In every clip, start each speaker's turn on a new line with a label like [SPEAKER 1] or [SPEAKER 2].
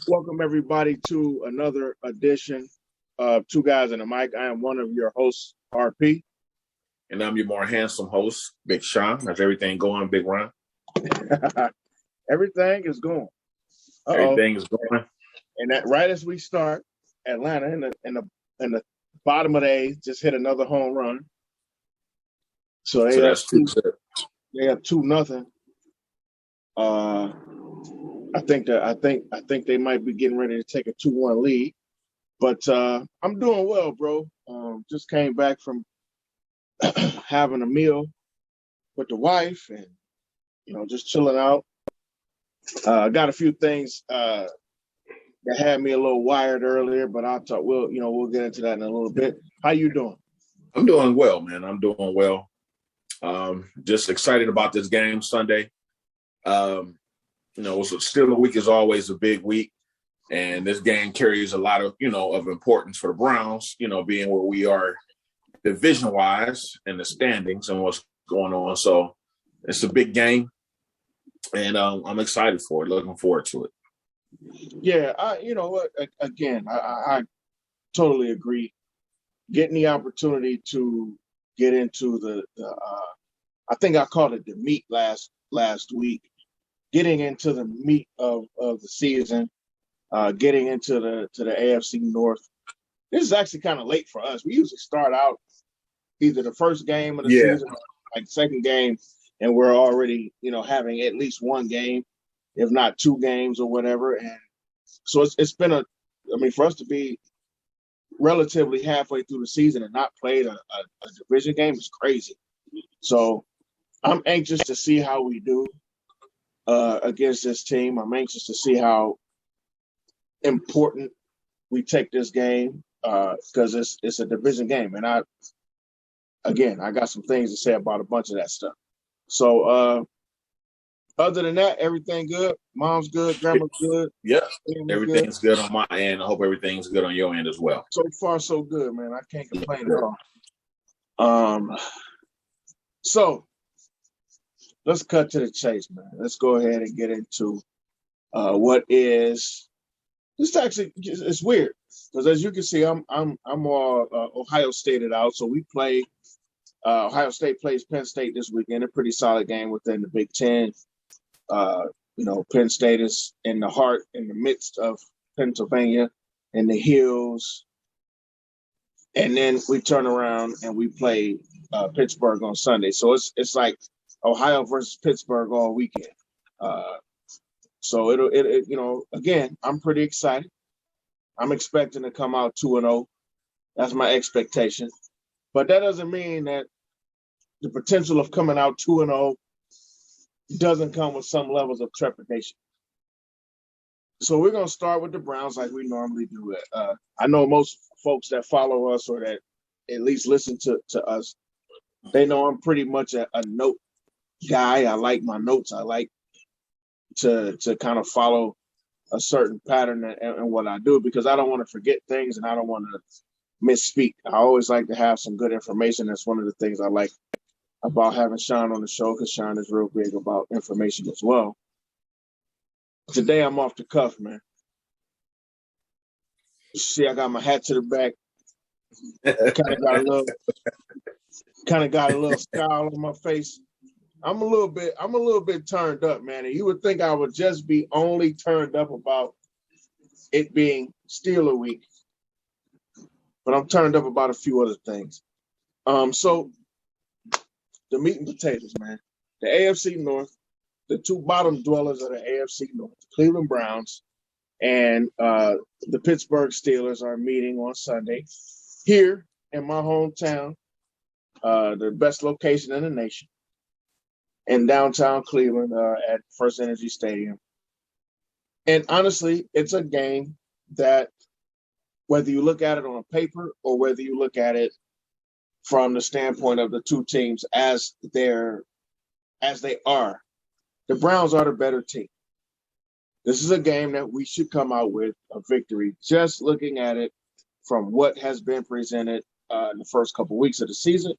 [SPEAKER 1] Welcome, everybody, to another edition of Two Guys and a Mic. I am one of your hosts, RP.
[SPEAKER 2] And I'm your more handsome host, Big Sean. How's everything going, Big Ron?
[SPEAKER 1] Everything is going.
[SPEAKER 2] Everything is going.
[SPEAKER 1] And that right as we start, Atlanta in the bottom of the eighth just hit another home run. So that's 2-0. They have 2-0. I think they might be getting ready to take a 2-1 lead. But I'm doing well, bro. Just came back from having a meal with the wife and, just chilling out. Got a few things that had me a little wired earlier, but I'll talk. We'll get into that in a little bit. How you doing?
[SPEAKER 2] I'm doing well, man. I'm doing well. Just excited about this game Sunday. Still a week is always a big week, and this game carries a lot of, of importance for the Browns, being where we are division-wise in the standings and what's going on. So it's a big game, and I'm excited for it, looking forward to it.
[SPEAKER 1] Yeah, I totally agree. Getting the opportunity to get into the I think I called it the meat last week. Getting into the meat of the season, getting into the AFC North. This is actually kind of late for us. We usually start out either the first game of the season, or like second game, and we're already, having at least one game, if not two games or whatever. And so it's been for us to be relatively halfway through the season and not played a division game is crazy. So I'm anxious to see how we do against this team. I'm anxious to see how important we take this game because it's a division game. And I got some things to say about a bunch of that stuff. So other than that, everything good. Mom's good. Grandma's good.
[SPEAKER 2] Yeah, everything's good on my end. I hope everything's good on your end as well.
[SPEAKER 1] So far, so good, man. I can't complain at all. So let's cut to the chase, man. Let's go ahead and get into what is. It's weird because as you can see, I'm all Ohio Stated out. So we play. Ohio State plays Penn State this weekend. A pretty solid game within the Big Ten. Penn State is in the midst of Pennsylvania, in the hills. And then we turn around and we play Pittsburgh on Sunday. So it's like Ohio versus Pittsburgh all weekend. So it'll again, I'm pretty excited. I'm expecting to come out 2-0. That's my expectation. But that doesn't mean that the potential of coming out 2-0 doesn't come with some levels of trepidation. So we're going to start with the Browns like we normally do. I know most folks that follow us or that at least listen to us, they know I'm pretty much a note guy. I like my notes. I like to kind of follow a certain pattern in what I do because I don't want to forget things and I don't want to misspeak. I always like to have some good information. That's one of the things I like about having Sean on the show because Sean is real big about information as well. Today I'm off the cuff, man. See, I got my hat to the back. Kind of got a little scowl on my face. I'm a little bit turned up, man. And you would think I would just be only turned up about it being Steeler week. But I'm turned up about a few other things. So the meat and potatoes, man. The AFC North, the two bottom dwellers of the AFC North, the Cleveland Browns and the Pittsburgh Steelers are meeting on Sunday here in my hometown, the best location in the nation, in downtown Cleveland at First Energy Stadium. And honestly, it's a game that whether you look at it on paper or whether you look at it from the standpoint of the two teams as they are, the Browns are the better team. This is a game that we should come out with a victory, just looking at it from what has been presented in the first couple of weeks of the season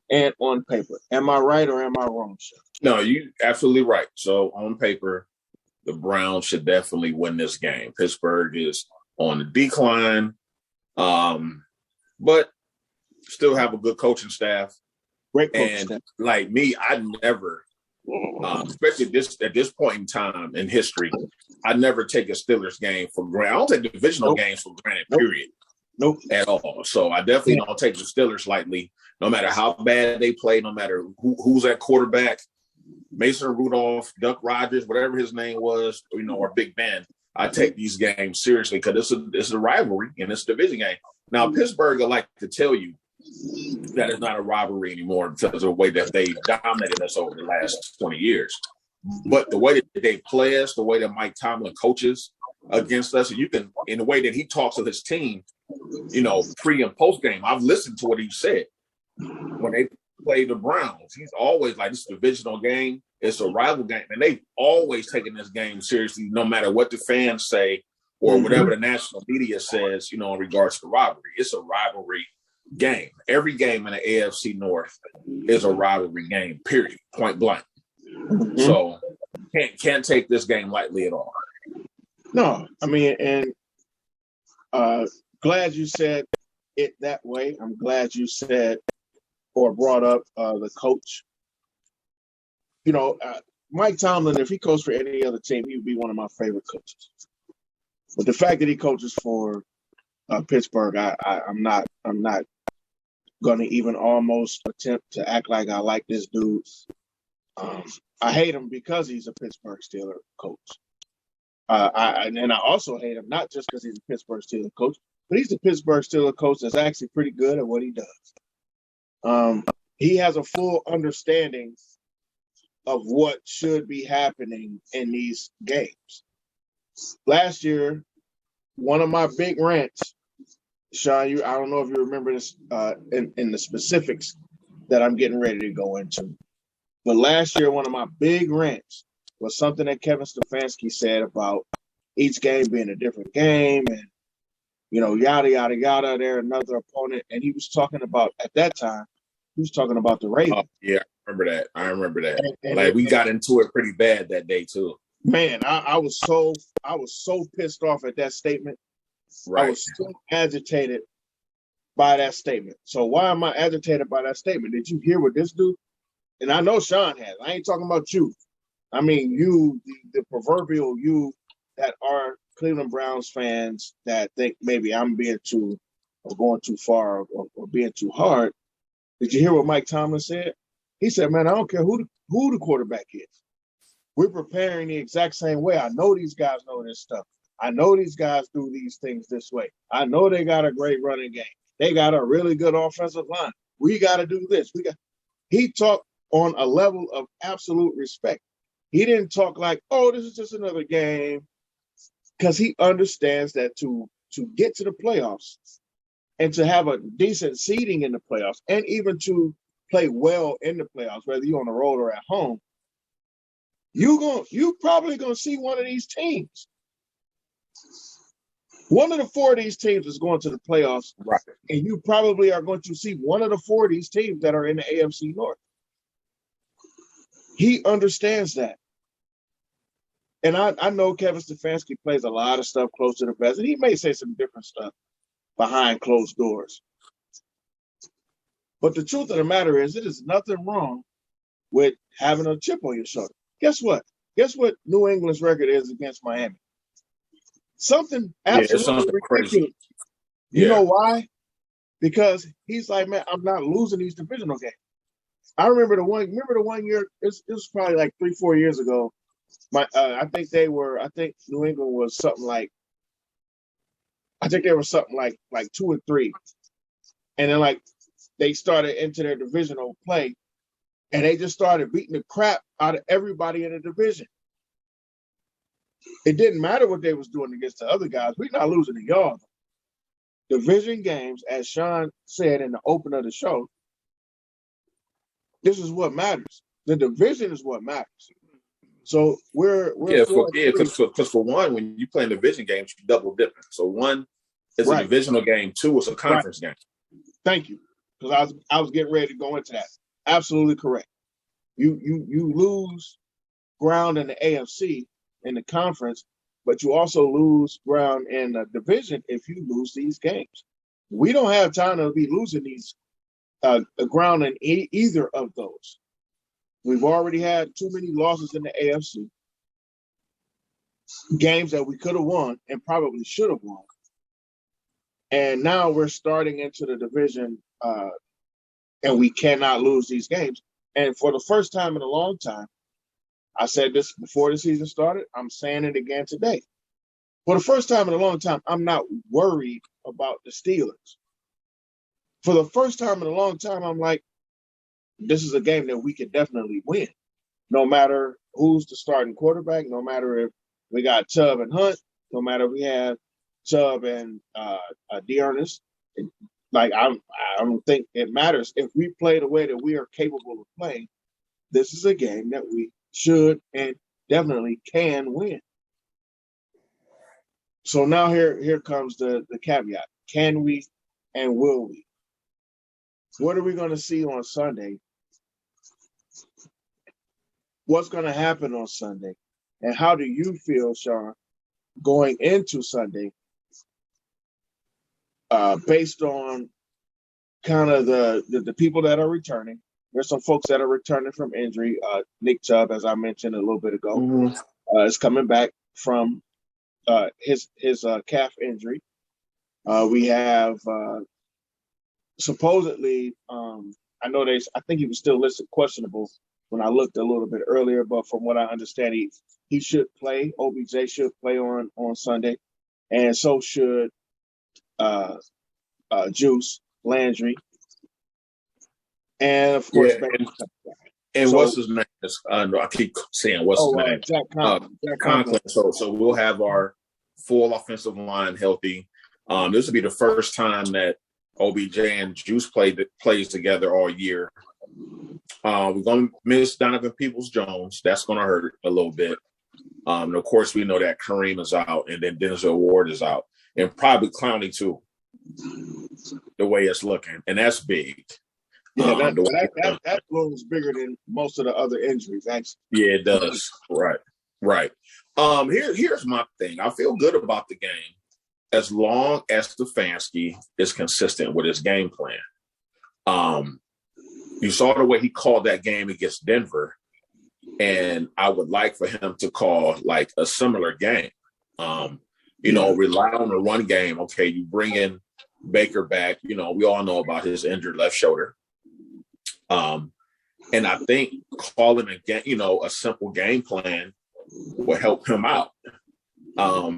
[SPEAKER 1] and on paper. Am I right or am I wrong, Sean?
[SPEAKER 2] No, you absolutely right. So on paper, the Browns should definitely win this game. Pittsburgh is on the decline, but still have a good coaching staff.
[SPEAKER 1] Great coaching staff.
[SPEAKER 2] Like me, I never, especially at this point in time in history, I never take a Steelers game for granted. I don't take divisional games for granted, period.
[SPEAKER 1] Nope.
[SPEAKER 2] At all. So I definitely don't take the Steelers lightly, no matter how bad they play, no matter who's at quarterback. Mason Rudolph, Duck Rogers, whatever his name was, or Big Ben. I take these games seriously because it's a rivalry and it's a division game. Now, Pittsburgh would like to tell you that it's not a rivalry anymore because of the way that they dominated us over the last 20 years. But the way that they play us, the way that Mike Tomlin coaches against us, and you can, in the way that he talks to his team, pre and post game, I've listened to what he said when they play the Browns. He's always like, this is a divisional game. It's a rival game. And they've always taken this game seriously, no matter what the fans say or whatever the national media says, in regards to rivalry. It's a rivalry game. Every game in the AFC North is a rivalry game, period, point blank. So can't take this game lightly at all.
[SPEAKER 1] No, I mean, and glad you said it that way. I'm glad you said or brought up the coach. Mike Tomlin, if he coached for any other team, he would be one of my favorite coaches. But the fact that he coaches for Pittsburgh, I'm not going to even almost attempt to act like I like this dude. I hate him because he's a Pittsburgh Steelers coach. And I also hate him not just because he's a Pittsburgh Steelers coach, but he's a Pittsburgh Steelers coach that's actually pretty good at what he does. He has a full understanding of what should be happening in these games. Last year, one of my big rants, Sean, I don't know if you remember this in the specifics that I'm getting ready to go into, but last year, one of my big rants was something that Kevin Stefanski said about each game being a different game and, yada, yada, yada, they're another opponent. And he was talking about, at that time, he was talking about the Ravens.
[SPEAKER 2] Oh, yeah, I remember that. And we got into it pretty bad that day, too.
[SPEAKER 1] Man, I was so pissed off at that statement.
[SPEAKER 2] Right.
[SPEAKER 1] I was so agitated by that statement. So why am I agitated by that statement? Did you hear what this dude? And I know Sean has. I ain't talking about you. I mean, you, the proverbial you that are Cleveland Browns fans that think maybe I'm being too or going too far or being too hard. Did you hear what Mike Tomlin said? He said, man, I don't care who the quarterback is. We're preparing the exact same way. I know these guys know this stuff. I know these guys do these things this way. I know they got a great running game. They got a really good offensive line. We got to do this. He talked on a level of absolute respect. He didn't talk like, oh, this is just another game, because he understands that to get to the playoffs and to have a decent seeding in the playoffs and even to play well in the playoffs, whether you're on the road or at home, you probably going to see one of these teams. One of the four of these teams is going to the playoffs,
[SPEAKER 2] right? And
[SPEAKER 1] you probably are going to see one of the four of these teams that are in the AFC North. He understands that. And I know Kevin Stefanski plays a lot of stuff close to the vest, and he may say some different stuff behind closed doors. But the truth of the matter is, it is nothing wrong with having a chip on your shoulder. Guess what? Guess what New England's record is against Miami? Something absolutely ridiculous.
[SPEAKER 2] Crazy.
[SPEAKER 1] You know why? Because he's like, man, I'm not losing these divisional games. I remember the one year, it was probably like 3-4 years ago. I think New England was something like, like 2-3. And then like they started into their divisional play and they just started beating the crap out of everybody in the division. It didn't matter what they was doing against the other guys. We're not losing to y'all. Division games, as Sean said in the open of the show, this is what matters. The division is what matters. So we're
[SPEAKER 2] because for one, when you play in division games, you double dipping. So one is a divisional game, two is a conference game.
[SPEAKER 1] Thank you, because I was getting ready to go into that. Absolutely correct. You lose ground in the AFC, in the conference, but you also lose ground in the division if you lose these games. We don't have time to be losing these ground in either of those. We've already had too many losses in the AFC, games that we could have won and probably should have won. And now we're starting into the division, and we cannot lose these games. And for the first time in a long time, I said this before the season started, I'm saying it again today. For the first time in a long time, I'm not worried about the Steelers. For the first time in a long time, I'm like, this is a game that we could definitely win. No matter who's the starting quarterback, no matter if we got Chubb and Hunt, no matter if we have Chubb and Dearness. Like, I don't think it matters. If we play the way that we are capable of playing, this is a game that we should and definitely can win. So now here comes the caveat. Can we and will we? What are we going to see on Sunday? What's going to happen on Sunday? And how do you feel, Sean, going into Sunday, based on kind of the people that are returning? There's some folks that are returning from injury. Nick Chubb, as I mentioned a little bit ago, is coming back from his calf injury. We have supposedly, I think he was still listed questionable when I looked a little bit earlier, but from what I understand, he should play. OBJ should play on Sunday, and so should Juice, Landry, and of course,
[SPEAKER 2] what's his name? I keep saying what's his name?
[SPEAKER 1] Jack
[SPEAKER 2] Conklin. So we'll have our full offensive line healthy. This will be the first time that OBJ and Juice plays together all year. We're going to miss Donovan Peoples-Jones. That's going to hurt a little bit. And of course, we know that Kareem is out, and then Denzel Ward is out, and probably Clowney too. The way it's looking, and that's big.
[SPEAKER 1] Yeah, that blow is bigger than most of the other injuries, actually.
[SPEAKER 2] Yeah, it does. Right. Here's my thing. I feel good about the game as long as Stefanski is consistent with his game plan. You saw the way he called that game against Denver, and I would like for him to call like a similar game. Rely on the run game. Okay, you bring in Baker back. We all know about his injured left shoulder. And I think calling a simple game plan will help him out.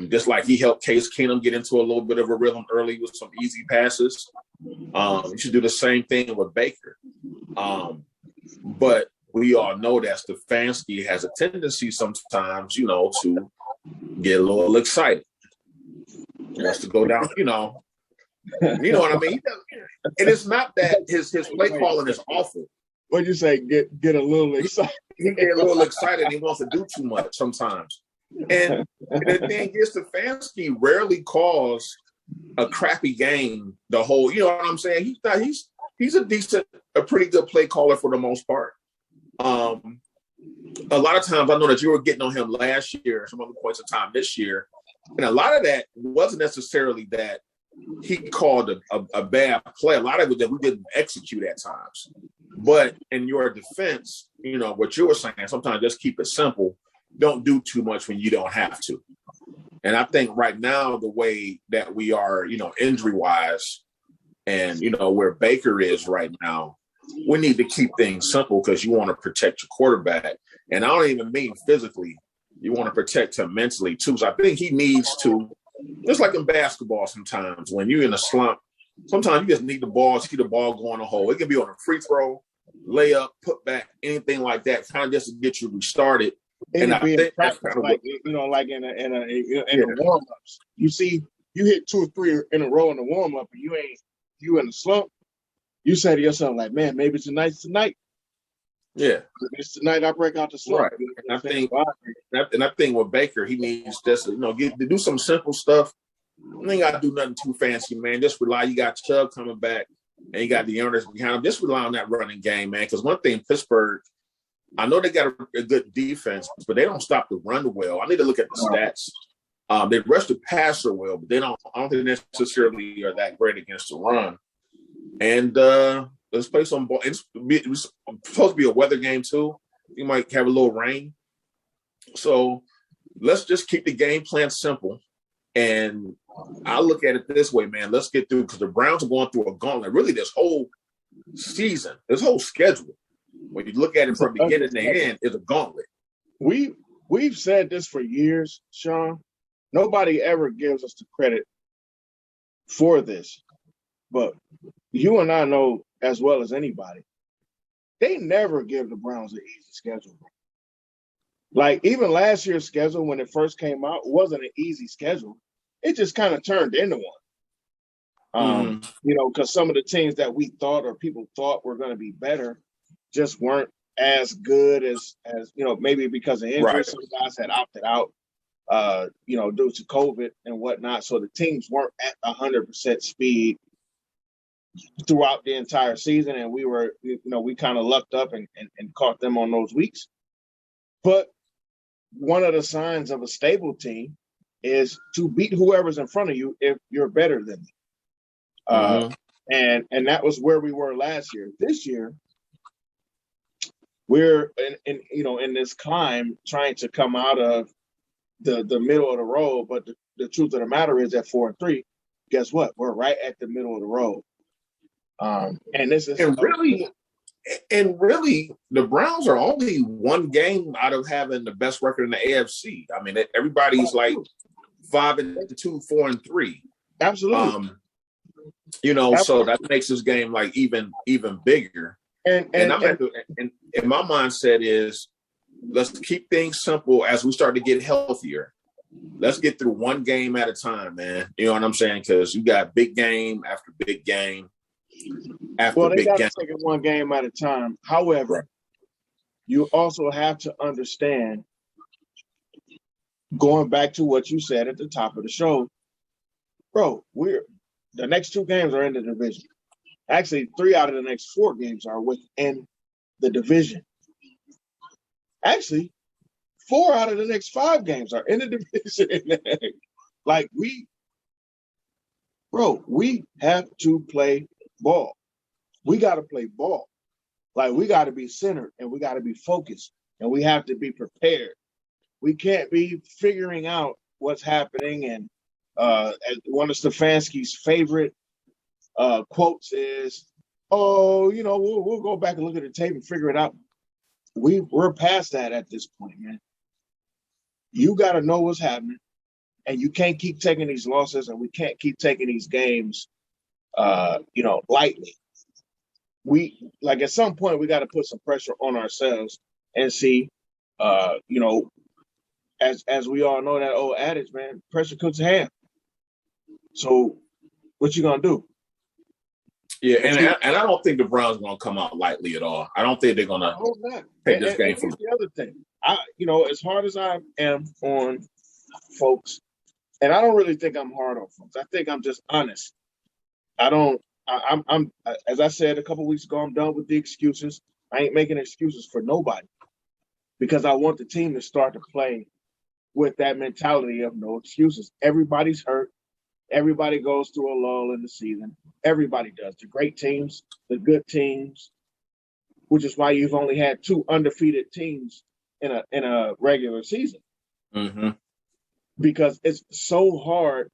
[SPEAKER 2] Just like he helped Case Keenum get into a little bit of a rhythm early with some easy passes. You should do the same thing with Baker. But we all know that Stefanski has a tendency sometimes, to get a little excited. He wants to go down, you know what I mean? And it's not that his play calling is awful.
[SPEAKER 1] What'd you say? Get a little excited.
[SPEAKER 2] He get a little excited. He wants to do too much sometimes. And the thing is, Stefanski rarely calls a crappy game the whole. You know what I'm saying? He's a pretty good play caller for the most part. A lot of times, I know that you were getting on him last year, some other points of time this year, and a lot of that wasn't necessarily that he called a bad play. A lot of it that we didn't execute at times. But in your defense, what you were saying, sometimes just keep it simple. Don't do too much when you don't have to. And I think right now, the way that we are, injury-wise and, where Baker is right now, we need to keep things simple because you want to protect your quarterback. And I don't even mean physically. You want to protect him mentally, too. So I think he needs to, just like in basketball sometimes, when you're in a slump, sometimes you just need the ball, see the ball go in a hole. It can be on a free throw, layup, put back, anything like that, kind of just to get you restarted.
[SPEAKER 1] And I think that's kind of like in the warm-ups. You see, you hit 2 or 3 in a row in the warm-up, and you in a slump. You say to yourself, like, man, maybe it's tonight.
[SPEAKER 2] Yeah.
[SPEAKER 1] Maybe it's tonight I break out the slump.
[SPEAKER 2] Right. And I think with Baker, he needs just to do some simple stuff. You ain't got to do nothing too fancy, man. Just rely. You got Chubb coming back, and you got the owners behind him. Just rely on that running game, man. Because one thing Pittsburgh I know they got a good defense, but they don't stop the run well. I need to look at the stats. They rush the passer well, but I don't think they necessarily are that great against the run. And let's play some ball. It's supposed to be a weather game too. You might have a little rain. So let's just keep the game plan simple. And I look at it this way, man. Let's get through, because the Browns are going through a gauntlet. Really, this whole season, this whole schedule, when you look at it from beginning to end, is a gauntlet.
[SPEAKER 1] We've said this for years, Sean. Nobody ever gives us the credit for this, but you and I know as well as anybody, they never give the Browns an easy schedule. Like, even last year's schedule, when it first came out, wasn't an easy schedule. It just kind of turned into one. You know, because some of the teams that we thought or people thought were going to be better just weren't as good as you know, maybe because of injury. Right. Some guys had opted out, you know, due to COVID and whatnot. So the teams weren't at 100% speed throughout the entire season. And we were, you know, we kind of lucked up and caught them on those weeks. But one of the signs of a stable team is to beat whoever's in front of you if you're better than them. And that was where we were last year. This year, we're in this climb trying to come out of the middle of the road. But the truth of the matter is, at 4-3, guess what? We're right at the middle of the road. And this is
[SPEAKER 2] really, the Browns are only one game out of having the best record in the AFC. I mean, everybody's like 5-2, 4-3.
[SPEAKER 1] Absolutely.
[SPEAKER 2] You know, so that makes this game like even bigger. And my mindset is, let's keep things simple as we start to get healthier. Let's get through one game at a time, man. You know what I'm saying? Because you got big game after big game.
[SPEAKER 1] Well, they got to take it one game at a time. However, you also have to understand, going back to what you said at the top of the show, bro, the next 2 games are in the division. Actually, 3 out of the next 4 games are within the division. Actually, 4 out of the next 5 games are in the division. Like, we have to play ball. We got to play ball. Like, we got to be centered, and we got to be focused, and we have to be prepared. We can't be figuring out what's happening. And one of Stefanski's favorite quotes is, "Oh, you know, we'll go back and look at the tape and figure it out." We're past that at this point, man. You got to know what's happening, and you can't keep taking these losses, and we can't keep taking these games, you know, lightly. At some point, we got to put some pressure on ourselves and see, you know, as we all know that old adage, man, pressure cooks a ham. So what you going to do?
[SPEAKER 2] Yeah, and I don't think the Browns are going to come out lightly at all. I don't think they're going to take this game from.
[SPEAKER 1] The other thing, you know, as hard as I am on folks, and I don't really think I'm hard on folks. I think I'm just honest. I'm as I said a couple weeks ago, I'm done with the excuses. I ain't making excuses for nobody, because I want the team to start to play with that mentality of no excuses. Everybody's hurt. Everybody goes through a lull in the season. Everybody does. The great teams, the good teams, which is why you've only had 2 undefeated teams in a regular season. Because it's so hard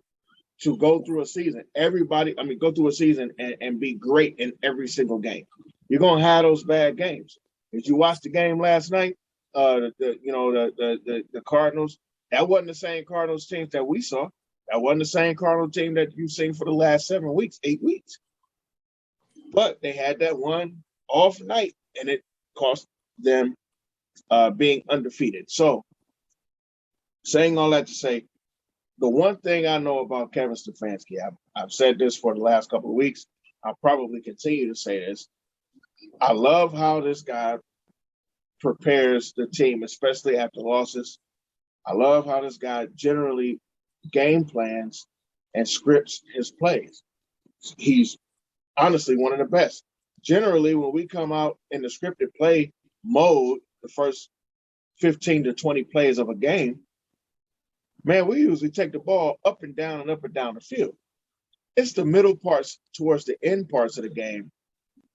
[SPEAKER 1] to go through a season. Go through a season and be great in every single game. You're gonna have those bad games. Did you watch the game last night? The Cardinals. That wasn't the same Cardinals team that we saw. That wasn't the same Cardinals team that you've seen for the last 7 weeks, 8 weeks. But they had that one off night, and it cost them being undefeated. So, saying all that to say, the one thing I know about Kevin Stefanski, I've said this for the last couple of weeks. I'll probably continue to say this. I love how this guy prepares the team, especially after losses. I love how this guy generally game plans and scripts his plays. He's honestly one of the best. Generally, when we come out in the scripted play mode, the first 15 to 20 plays of a game, man, we usually take the ball up and down the field. It's the middle parts towards the end parts of the game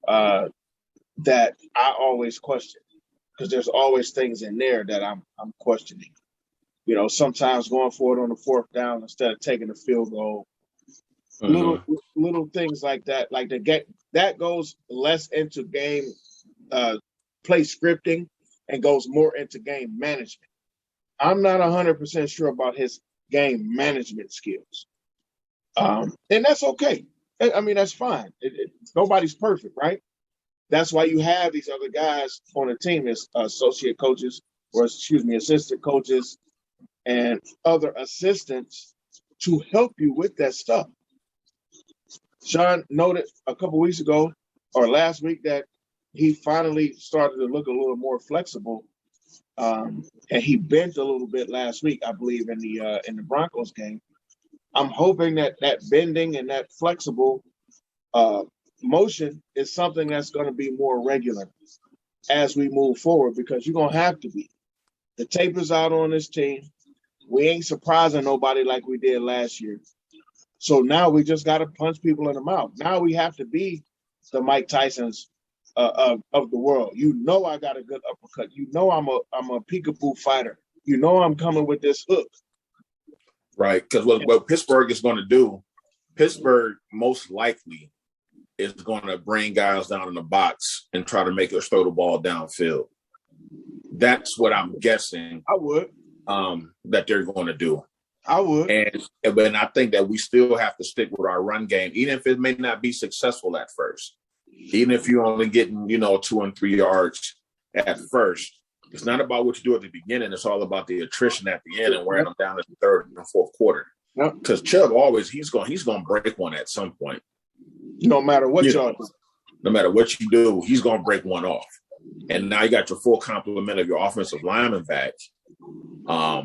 [SPEAKER 1] that I always question, because there's always things in there that I'm questioning. You know, sometimes going for it on the fourth down instead of taking the field goal. Little things like that, that goes less into game play scripting and goes more into game management. I'm not 100% sure about his game management skills, and that's okay. I mean, that's fine. Nobody's perfect, right? That's why you have these other guys on the team as associate coaches, or assistant coaches, and other assistants to help you with that stuff. Sean noted a couple weeks ago or last week that he finally started to look a little more flexible, and he bent a little bit last week, I believe, in the Broncos game. I'm hoping that bending and that flexible motion is something that's going to be more regular as we move forward, because you're going to have to be. The tape is out on this team. We ain't surprising nobody like we did last year. So now we just got to punch people in the mouth. Now we have to be the Mike Tysons of the world. You know I got a good uppercut. You know I'm a peekaboo fighter. You know I'm coming with this hook.
[SPEAKER 2] Right, because what Pittsburgh is going to do, Pittsburgh most likely is going to bring guys down in the box and try to make us throw the ball downfield. That's what I'm guessing.
[SPEAKER 1] I would.
[SPEAKER 2] That they're going to do.
[SPEAKER 1] I would.
[SPEAKER 2] But I think that we still have to stick with our run game, even if it may not be successful at first. Even if you're only getting, 2 and 3 yards at first. It's not about what you do at the beginning. It's all about the attrition at the end and wearing them down in the third and fourth quarter. Because Chubb always he's going to break one at some point.
[SPEAKER 1] No matter what y'all do.
[SPEAKER 2] No matter what you do, he's going to break one off. And now you got your full complement of your offensive lineman back. I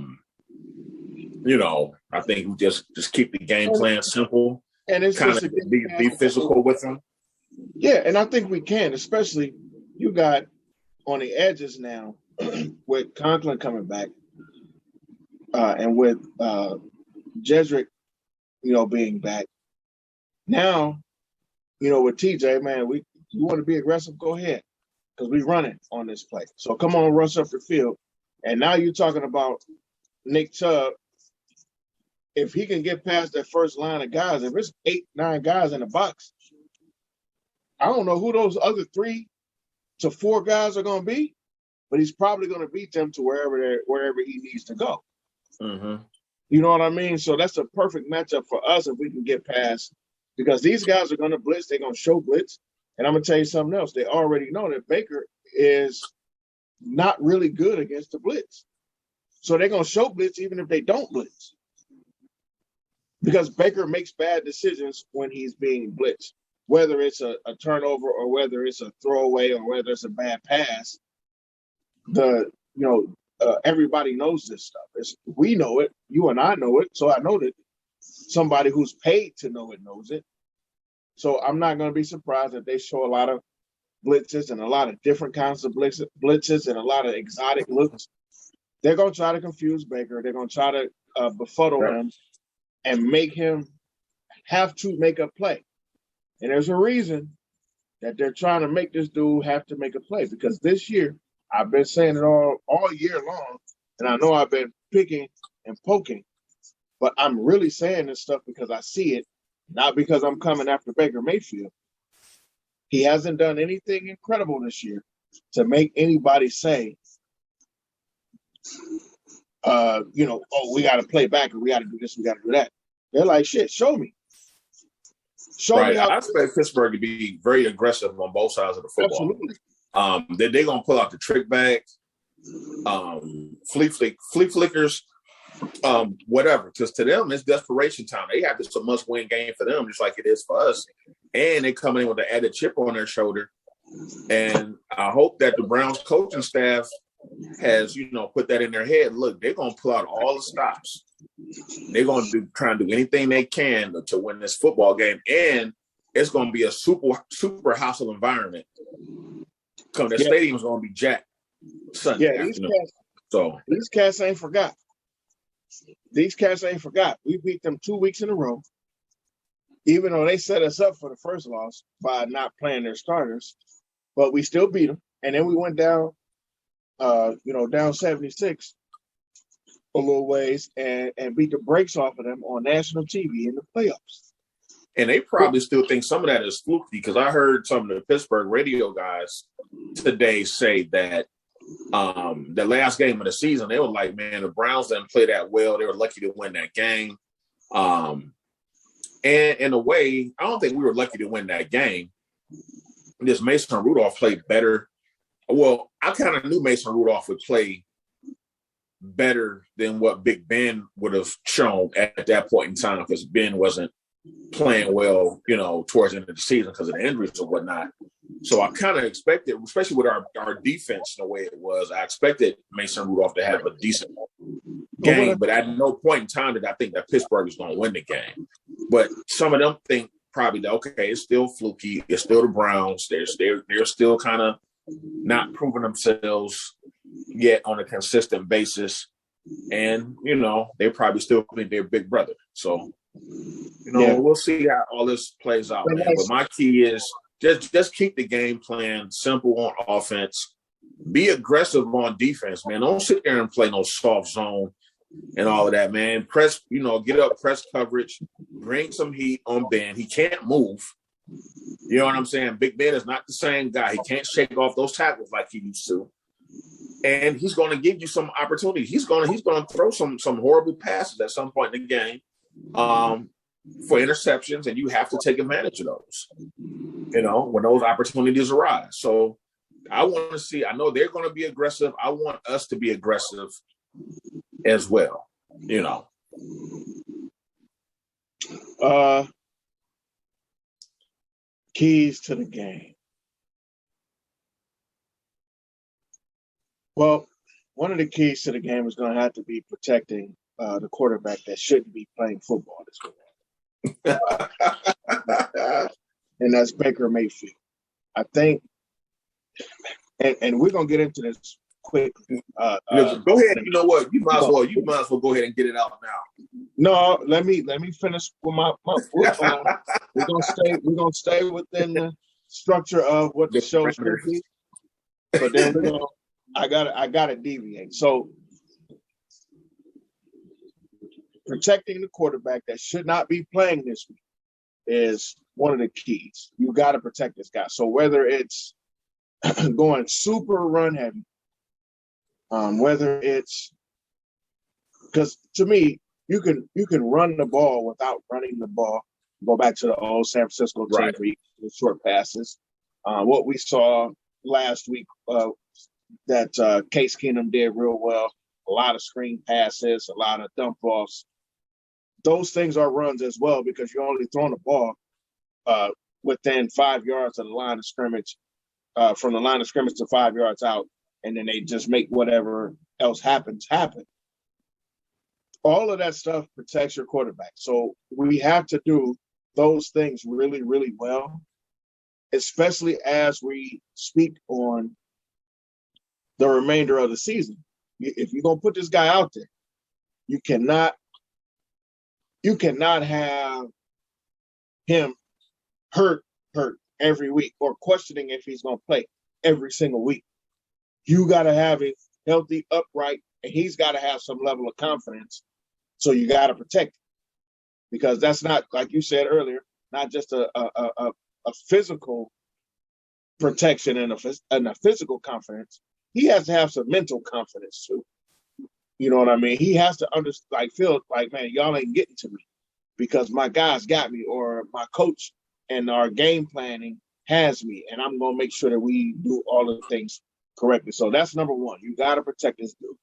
[SPEAKER 2] think we just keep the game plan simple
[SPEAKER 1] and it's
[SPEAKER 2] kind
[SPEAKER 1] just
[SPEAKER 2] of be physical with them.
[SPEAKER 1] Yeah, and I think we can, especially you got on the edges now with Conklin coming back and with Jedrick, being back. Now, with TJ, man, you want to be aggressive, go ahead, because we run it on this play. So come on, rush up the field. And now you're talking about Nick Chubb. If he can get past that first line of guys, if it's 8-9 guys in the box, I don't know who those other 3 to 4 guys are going to be, but he's probably going to beat them to wherever he needs to go.
[SPEAKER 2] Mm-hmm.
[SPEAKER 1] You know what I mean? So that's a perfect matchup for us if we can get past, because these guys are going to blitz. They're going to show blitz. And I'm going to tell you something else. They already know that Baker is not really good against the blitz. So they're going to show blitz even if they don't blitz, because Baker makes bad decisions when he's being blitzed, whether it's a turnover or whether it's a throwaway or whether it's a bad pass. Everybody knows this stuff. We know it. You and I know it. So I know that somebody who's paid to know it knows it. So I'm not going to be surprised if they show a lot of blitzes and a lot of different kinds of blitzes and a lot of exotic looks. They're going to try to confuse Baker. They're going to try to befuddle him and make him have to make a play. And there's a reason that they're trying to make this dude have to make a play, because this year, I've been saying it all year long, and I know I've been picking and poking, but I'm really saying this stuff because I see it, not because I'm coming after Baker Mayfield. He hasn't done anything incredible this year to make anybody say, we got to play back, or we got to do this, we got to do that. They're like, shit, show me. Show me how.
[SPEAKER 2] I expect Pittsburgh to be very aggressive on both sides of the football.
[SPEAKER 1] Absolutely.
[SPEAKER 2] They're going to pull out the trick bag, flea flickers, whatever. Because to them, it's desperation time. They have this a must-win game for them, just like it is for us. And they coming in with an added chip on their shoulder. And I hope that the Browns coaching staff has, put that in their head. Look, they're going to pull out all the stops. They're going to try and do anything they can to win this football game. And it's going to be a super hostile environment. The stadium's going to be jacked. Sunday
[SPEAKER 1] Yeah,
[SPEAKER 2] afternoon. So
[SPEAKER 1] these cats ain't forgot. These cats ain't forgot. We beat them 2 weeks in a row, even though they set us up for the first loss by not playing their starters. But we still beat them, and then we went down, down 76 a little ways, and beat the brakes off of them on national TV in the playoffs.
[SPEAKER 2] and they probably still think some of that is fluky because I heard some of the Pittsburgh radio guys today say that the last game of the season, they were like, man, the Browns didn't play that well. They were lucky to win that game. And in a way, I don't think we were lucky to win that game. This Mason Rudolph played better. Well, I kind of knew Mason Rudolph would play better than what Big Ben would have shown at that point in time because Ben wasn't playing well, towards the end of the season because of the injuries and whatnot. So I kind of expected, especially with our defense the way it was, I expected Mason Rudolph to have a decent game, but at no point in time did I think that Pittsburgh was going to win the game. But some of them think probably that, okay, it's still fluky. It's still the Browns. They're still kind of not proving themselves yet on a consistent basis. And, they probably still think they're big brother. So, we'll see how all this plays out, man. But my key is just keep the game plan simple on offense. Be aggressive on defense, man. Don't sit there and play no soft zone and all of that, man. Press, get up, press coverage, bring some heat on Ben. He can't move. You know what I'm saying? Big Ben is not the same guy. He can't shake off those tackles like he used to. And he's going to give you some opportunity. He's going to throw some horrible passes at some point in the game for interceptions, and you have to take advantage of those, when those opportunities arise. So I want to see – I know they're going to be aggressive. I want us to be aggressive as well,
[SPEAKER 1] Keys to the game. Well, one of the keys to the game is going to have to be protecting the quarterback that shouldn't be playing football this week. And that's Baker Mayfield. I think, and we're going to get into this quickly.
[SPEAKER 2] Go ahead. You know what? You might as well go ahead and get it out now.
[SPEAKER 1] No, let me finish with my we're gonna stay within the structure of what the show should be. But then I gotta deviate. So protecting the quarterback that should not be playing this week is one of the keys. You got to protect this guy. So whether it's going super run heavy, whether it's because to me, you can run the ball without running the ball. Go back to the old San Francisco team with short passes. What we saw last week that Case Keenum did real well. A lot of screen passes, a lot of dump offs. Those things are runs as well because you're only throwing the ball within 5 yards of the line of scrimmage, from the line of scrimmage to 5 yards out, and then they just make whatever else happen. All of that stuff protects your quarterback. So we have to do those things really, really well, especially as we speak on the remainder of the season. If you're going to put this guy out there, you cannot have him hurt every week or questioning if he's going to play every single week. You got to have him healthy, upright, and he's got to have some level of confidence. So you got to protect him because that's not, like you said earlier, not just a physical protection and a physical confidence. He has to have some mental confidence too. You know what I mean? He has to feel like, man, y'all ain't getting to me because my guys got me, or my coach and our game planning has me, and I'm going to make sure that we do all of the things correctly. So that's number one. You got to protect this dude.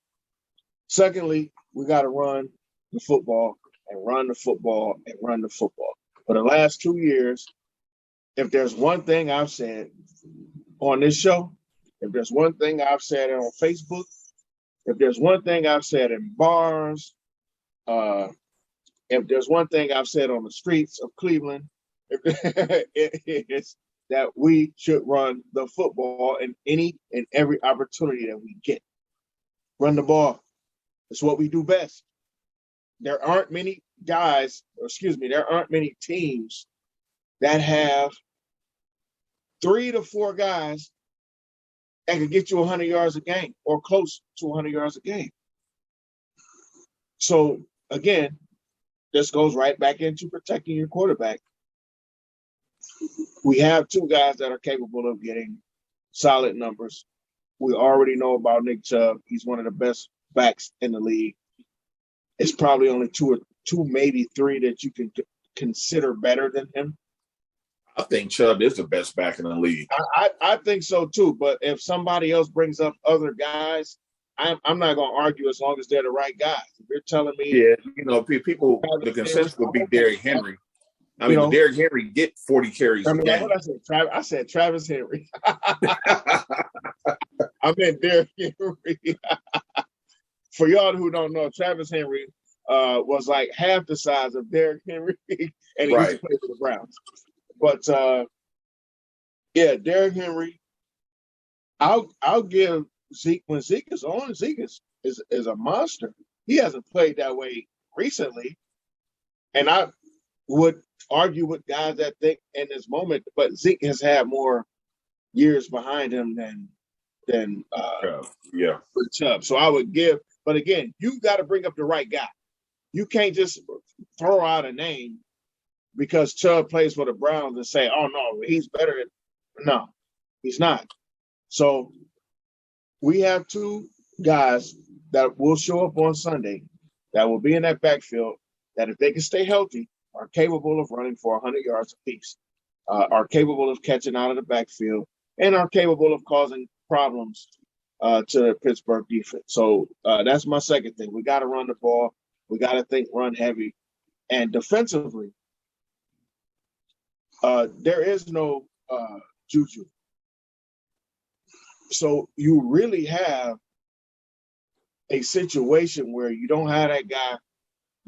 [SPEAKER 1] Secondly, we got to run the football and run the football and run the football. For the last 2 years, if there's one thing I've said on this show, if there's one thing I've said on Facebook, if there's one thing I've said in bars, if there's one thing I've said on the streets of Cleveland, it's that we should run the football in any and every opportunity that we get. Run the ball. It's what we do best. There aren't many there aren't many teams that have 3 to 4 guys that can get you 100 yards a game or close to 100 yards a game. So, again, this goes right back into protecting your quarterback. We have 2 guys that are capable of getting solid numbers. We already know about Nick Chubb. He's one of the best backs in the league. It's probably only two, maybe 3 that you can consider better than him.
[SPEAKER 2] I think Chubb is the best back in the league.
[SPEAKER 1] I think so too. But if somebody else brings up other guys, I'm not going to argue as long as they're the right guys. If you're telling me,
[SPEAKER 2] people, the consensus would be Derrick Henry. I mean, Derrick Henry get 40 carries.
[SPEAKER 1] I said Travis Henry. I meant Derrick Henry. For y'all who don't know, Travis Henry was like half the size of Derrick Henry, and he used to play for the Browns. But Derrick Henry, I'll give Zeke when Zeke is on. Zeke is a monster. He hasn't played that way recently, and I would argue with guys that think in this moment, but Zeke has had more years behind him than Chubb. So I would give, but again, you got to bring up the right guy. You can't just throw out a name because Chubb plays for the Browns and say, "Oh no, he's better." No, he's not. So we have 2 guys that will show up on Sunday that will be in that backfield that, if they can stay healthy, are capable of running for 100 yards apiece, are capable of catching out of the backfield, and are capable of causing problems to the Pittsburgh defense. So that's my second thing. We got to run the ball. We got to think run heavy. And defensively, there is no juju. So you really have a situation where you don't have that guy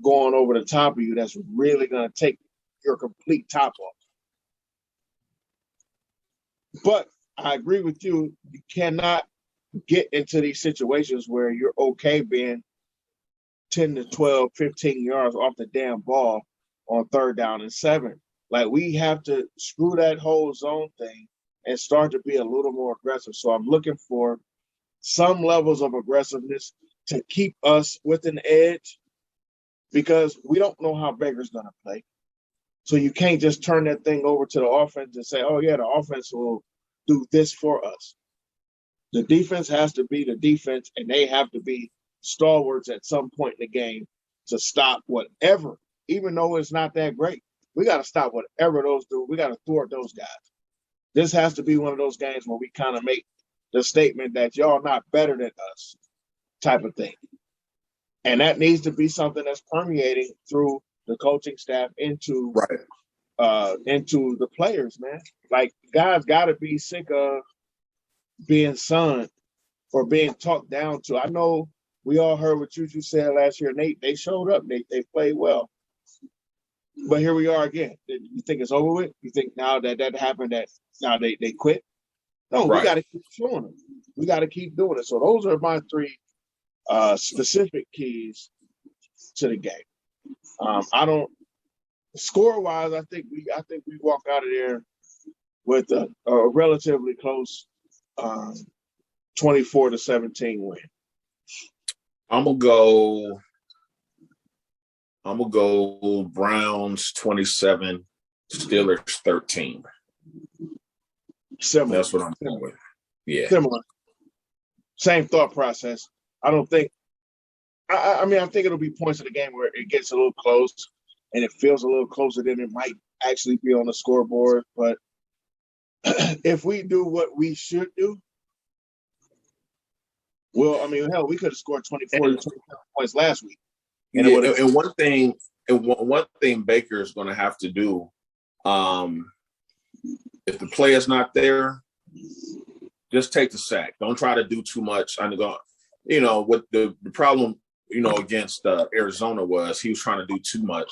[SPEAKER 1] going over the top of you that's really going to take your complete top off. But I agree with you. You cannot get into these situations where you're okay being 10 to 12, 15 yards off the damn ball on 3rd down and 7. Like, we have to screw that whole zone thing and start to be a little more aggressive. So I'm looking for some levels of aggressiveness to keep us with an edge, because we don't know how Baker's going to play. So you can't just turn that thing over to the offense and say, "Oh, yeah, the offense will do this for us." The defense has to be the defense, and they have to be stalwarts at some point in the game to stop whatever, even though it's not that great. We got to stop whatever those do. We got to thwart those guys. This has to be one of those games where we kind of make the statement that y'all not better than us type of thing. And that needs to be something that's permeating through the coaching staff into the players, man. Like, guys got to be sick of being sunned or being talked down to. I know we all heard what Juju said last year, and they showed up. They played well. But here we are again. You think it's over with? You think now that happened, that now they quit? No, we got to keep showing them. We got to keep doing it. So those are my 3 specific keys to the game. I don't score-wise. I think we walk out of there with a relatively close 24-17 win.
[SPEAKER 2] I'm gonna go Browns 27, Steelers 13.
[SPEAKER 1] Similar.
[SPEAKER 2] That's what I'm going with. Yeah.
[SPEAKER 1] Similar. Same thought process. I don't think – I mean, I think it'll be points of the game where it gets a little close and it feels a little closer than it might actually be on the scoreboard. But if we do what we should do, well, I mean, hell, we could have scored 24 to 27 points last week.
[SPEAKER 2] And one thing Baker is going to have to do, if the play is not there, just take the sack. Don't try to do too much. What the problem, against Arizona was he was trying to do too much,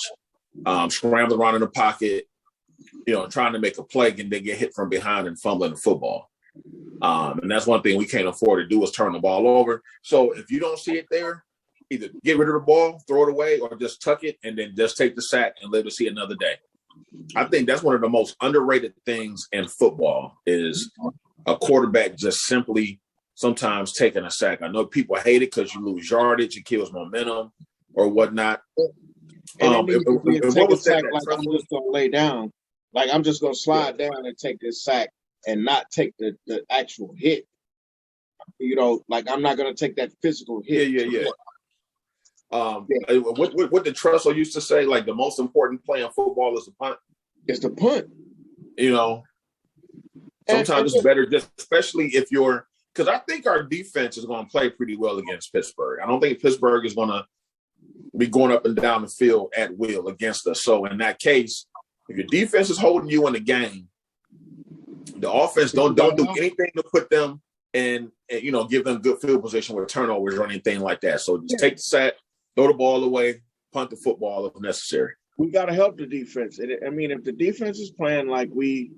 [SPEAKER 2] scramble around in the pocket, trying to make a play and they get hit from behind and fumbling the football. And that's one thing we can't afford to do is turn the ball over. So if you don't see it there, either get rid of the ball, throw it away, or just tuck it and then just take the sack and live to see another day. I think that's one of the most underrated things in football is a quarterback just simply sometimes taking a sack. I know people hate it because you lose yardage, it kills momentum or whatnot.
[SPEAKER 1] And take a sack like I'm just going to lay down. Like I'm just going to slide down and take this sack and not take the actual hit. Like I'm not going to take that physical hit.
[SPEAKER 2] Yeah. What the Tressel used to say, like the most important play in football is the punt.
[SPEAKER 1] It's the punt.
[SPEAKER 2] Sometimes it's better, just especially if you're – because I think our defense is going to play pretty well against Pittsburgh. I don't think Pittsburgh is going to be going up and down the field at will against us. So in that case, if your defense is holding you in the game, the offense don't do anything to put them in, give them good field position with turnovers or anything like that. So just take the sack, throw the ball away, punt the football if necessary.
[SPEAKER 1] We got to help the defense. If the defense is playing like we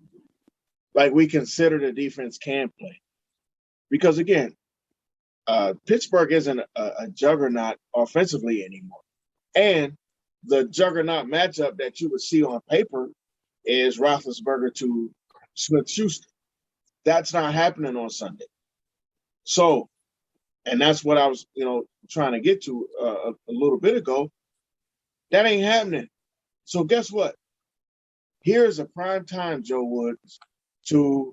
[SPEAKER 1] consider the defense can play, because again, Pittsburgh isn't a juggernaut offensively anymore, and the juggernaut matchup that you would see on paper is Roethlisberger to Smith-Schuster. That's not happening on Sunday. So, and that's what I was, trying to get to a little bit ago. That ain't happening. So guess what? Here's a prime time, Joe Woods, to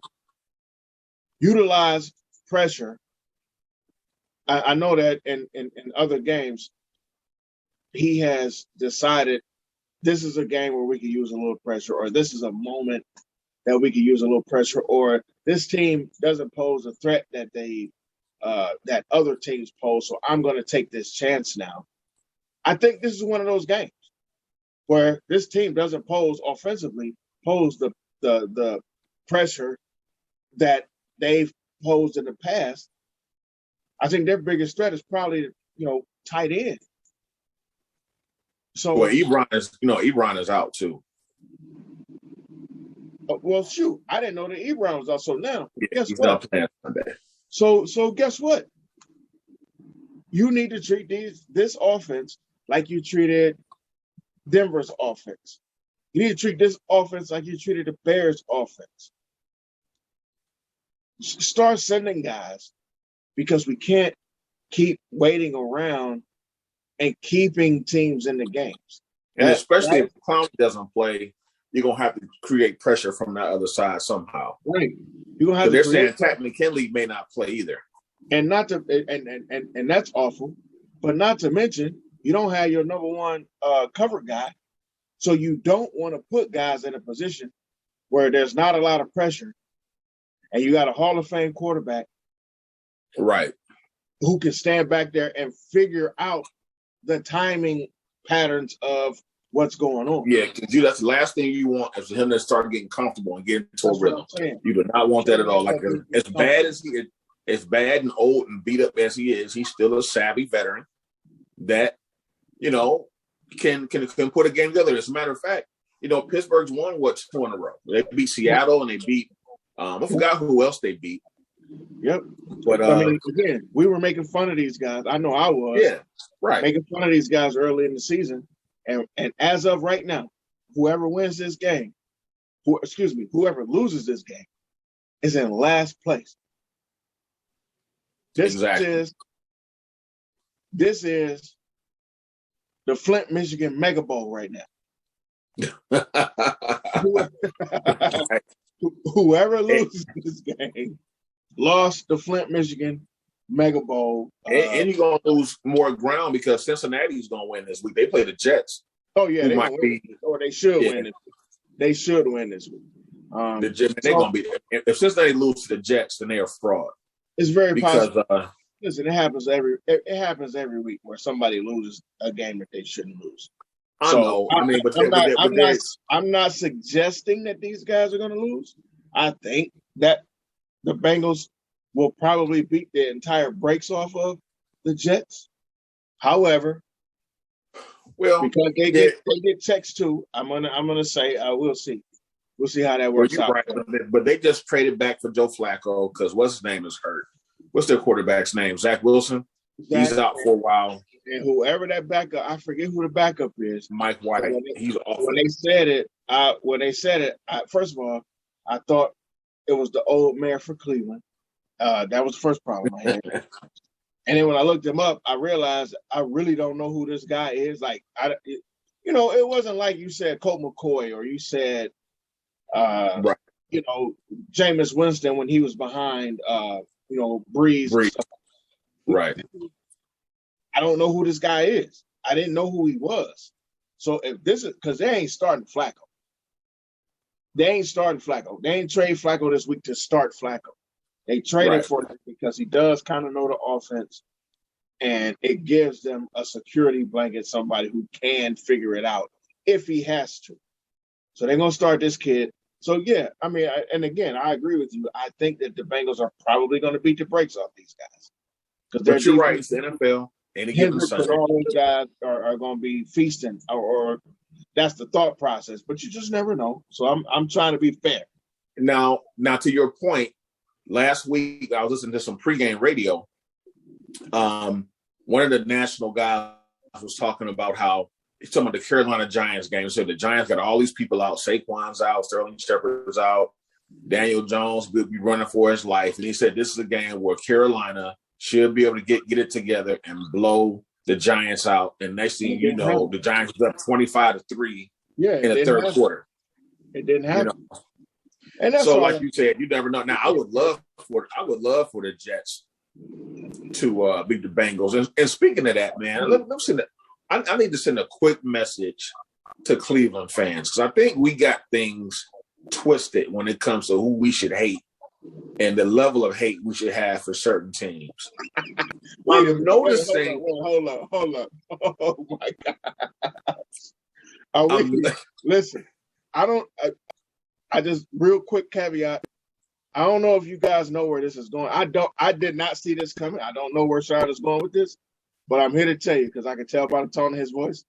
[SPEAKER 1] utilize pressure. I know that in other games, he has decided this is a game where we can use a little pressure, or this is a moment that we can use a little pressure, or this team doesn't pose a threat that that other teams pose, so I'm going to take this chance now. I think this is one of those games where this team doesn't pose the pressure that they've posed in the past. I think their biggest threat is probably, tight end. So
[SPEAKER 2] Ebron is out too.
[SPEAKER 1] Well, shoot, I didn't know that Ebron was out. So now, guess
[SPEAKER 2] he's
[SPEAKER 1] what?
[SPEAKER 2] Not playing Sunday.
[SPEAKER 1] So guess what? You need to treat this offense like you treated Denver's offense. You need to treat this offense like you treated the Bears' offense. Start sending guys, because we can't keep waiting around and keeping teams in the games.
[SPEAKER 2] And especially if Clown doesn't play, you're going to have to create pressure from that other side somehow.
[SPEAKER 1] Right. You're going to have to.
[SPEAKER 2] They're saying Pat McKinley may not play either.
[SPEAKER 1] And not to and that's awful. But not to mention, you don't have your number one cover guy. So you don't want to put guys in a position where there's not a lot of pressure, and you got a Hall of Fame quarterback,
[SPEAKER 2] right,
[SPEAKER 1] who can stand back there and figure out the timing patterns of what's going on.
[SPEAKER 2] Yeah, because that's the last thing you want is him to start getting comfortable and getting into a rhythm. You do not want that at all. Like as bad and old and beat up as he is, he's still a savvy veteran that can put a game together. As a matter of fact, Pittsburgh's won 2 in a row. They beat Seattle and they beat I forgot who else they beat.
[SPEAKER 1] Yep.
[SPEAKER 2] But
[SPEAKER 1] again, we were making fun of these guys. I know I was.
[SPEAKER 2] Yeah, right.
[SPEAKER 1] Making fun of these guys early in the season. And as of right now, whoever wins this game, whoever loses this game is in last place. This is the Flint, Michigan Mega Bowl right now. Whoever loses this game lost the Flint, Michigan Mega Bowl.
[SPEAKER 2] And you're going to lose more ground because Cincinnati's going to win this week. They play the Jets.
[SPEAKER 1] Oh, yeah. They should win it. They should win this week.
[SPEAKER 2] They're going to be – if Cincinnati loses to the Jets, then they are fraud.
[SPEAKER 1] It's very possible. Listen, it happens every week where somebody loses a game that they shouldn't lose.
[SPEAKER 2] I know.
[SPEAKER 1] I'm not suggesting that these guys are going to lose. I think that the Bengals will probably beat the entire brakes off of the Jets. However, because they get checks too, I'm gonna say we'll see. We'll see how that
[SPEAKER 2] Well,
[SPEAKER 1] works
[SPEAKER 2] you're
[SPEAKER 1] out.
[SPEAKER 2] right. But they just traded back for Joe Flacco because what's his name is hurt. What's their quarterback's name? Zach Wilson? He's out for a while.
[SPEAKER 1] And whoever that backup, I forget who the backup is.
[SPEAKER 2] Mike White. He's awful.
[SPEAKER 1] When they said it, first of all, I thought it was the old mayor for Cleveland. That was the first problem I had. And then when I looked him up, I realized I really don't know who this guy is. Like, it wasn't like you said Colt McCoy or you said,
[SPEAKER 2] right.
[SPEAKER 1] Jameis Winston when he was behind, Breeze.
[SPEAKER 2] Right.
[SPEAKER 1] I don't know who this guy is. I didn't know who he was. So if this is because they ain't starting Flacco. They ain't trade Flacco this week to start Flacco. They traded for him because he does kind of know the offense, and it gives them a security blanket, somebody who can figure it out if he has to. So they're going to start this kid. So, yeah, I mean, I agree with you. I think that the Bengals are probably going to beat the brakes off these guys.
[SPEAKER 2] But you're right. It's the NFL. Any given Sunday.
[SPEAKER 1] All those guys are going to be feasting, or that's the thought process. But you just never know. So I'm trying to be fair.
[SPEAKER 2] Now, to your point, last week I was listening to some pregame radio. One of the national guys was talking about how he's talking about the Carolina Giants game. So the Giants got all these people out. Saquon's out. Sterling Shepard's out. Daniel Jones will be running for his life. And he said this is a game where Carolina should be able to get it together and blow the Giants out. And next thing you know, the Giants are up 25-3 in the third quarter.
[SPEAKER 1] It didn't happen. And that's
[SPEAKER 2] so, like you said, you never know. Now, I would love for the Jets to beat the Bengals. And speaking of that, man, I need to send a quick message to Cleveland fans because I think we got things twisted when it comes to who we should hate and the level of hate we should have for certain teams. I'm noticing.
[SPEAKER 1] Hold up. Oh my God. Listen, I just real quick caveat. I don't know if you guys know where this is going. I did not see this coming. I don't know where Sean is going with this, but I'm here to tell you because I can tell by the tone of his voice.